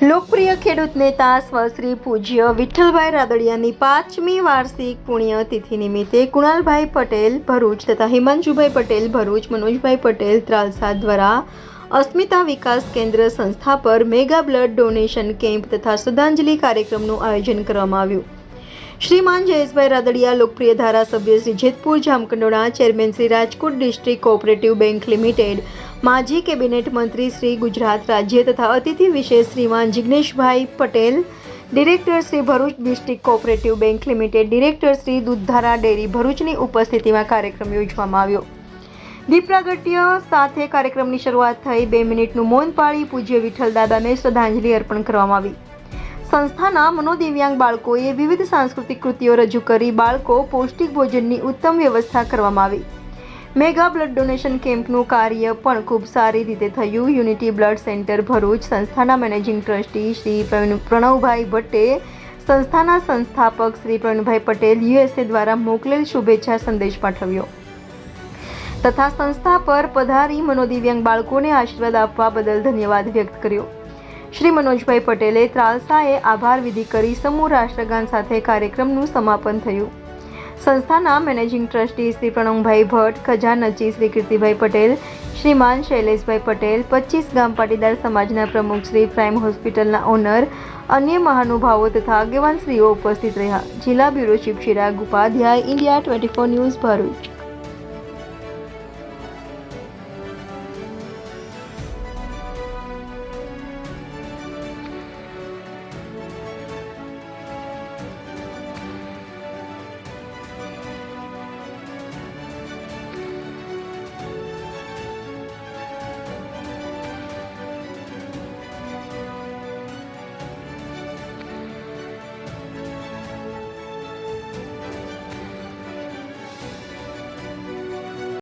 લોકપ્રિય ખેડૂત નેતા સ્વશ્રી પૂજ્ય વિઠ્ઠલભાઈ રાદડિયાની 5મી વાર્ષિક પુણ્યતિથિ નિમિત્તે કુણાલભાઈ પટેલ ભરૂચ તથા હિમાંશુભાઈ પટેલ ભરૂચ, મનોજભાઈ પટેલ ત્રાલસા દ્વારા અસ્મિતા વિકાસ કેન્દ્ર સંસ્થા પર મેગા બ્લડ ડોનેશન કેમ્પ તથા શ્રદ્ધાંજલિ કાર્યક્રમનું આયોજન કરવામાં આવ્યું। શ્રીમાન જયેશભાઈ રાદડિયા, લોકપ્રિય ધારાસભ્ય Shri Jetpur Jamkandorna, chairman Shri Rajkot district cooperative bank limited, માજી કેબિનેટ મંત્રી શ્રી ગુજરાત રાજ્ય તથા અતિથિ વિશેષ શ્રીમાન જિગ્નેશભાઈ Patel, director Shri Bharuch district cooperative bank limited, director Shri Dudhdhara dairy ભરૂચની ઉપસ્થિતિમાં કાર્યક્રમ યોજવામાં આવ્યો। દીપ પ્રાગટ્ય સાથે કાર્યક્રમની શરૂઆત થઈ। 2 મિનિટનું મૌન પાળી પૂજ્ય વિઠ્ઠલ દાદાને શ્રદ્ધાંજલિ અર્પણ કરવામાં આવી। સંસ્થાના મનોદિવ્યાંગ બાળકોએ વિવિધ સાંસ્કૃતિક કૃતિઓ રજૂ કરી બાળકો પૌષ્ટિક ભોજનની ઉત્તમ વ્યવસ્થા કરવામાં આવી। મેગા બ્લડ ડોનેશન કેમ્પનું કાર્ય પણ ખૂબ સારી રીતે થયું। યુનિટી બ્લડ સેન્ટર ભરૂચ સંસ્થાના મેનેજિંગ ટ્રસ્ટી શ્રી પ્રણવભાઈ ભટ્ટે, સંસ્થાના સંસ્થાપક શ્રી પ્રવીણભાઈ પટેલ USA દ્વારા મોકલેલ શુભેચ્છા સંદેશ પાઠવ્યો તથા સંસ્થા પર પધારી મનોદિવ્યાંગ બાળકોને આશીર્વાદ આપવા બદલ ધન્યવાદ વ્યક્ત કર્યો। શ્રી મનોજભાઈ પટેલે ત્રાલસાએ આભાર વિધિ કરી સમૂહ રાષ્ટ્રગાન સાથે કાર્યક્રમનું સમાપન થયું। સંસ્થાના મેનેજિંગ ટ્રસ્ટી શ્રી પ્રણવભાઈ ભટ્ટ, ખજાનચી શ્રી કીર્તિભાઈ પટેલ, શ્રીમાન શૈલેષભાઈ પટેલ, 25 ગામ પાટીદાર સમાજના પ્રમુખ શ્રી પ્રાઇમ હોસ્પિટલના ઓનર, અન્ય મહાનુભાવો તથા આગેવાન શ્રીઓ ઉપસ્થિત રહ્યા। જિલ્લા bureau chief Chirag Upadhyay, India 24 news Bharuch.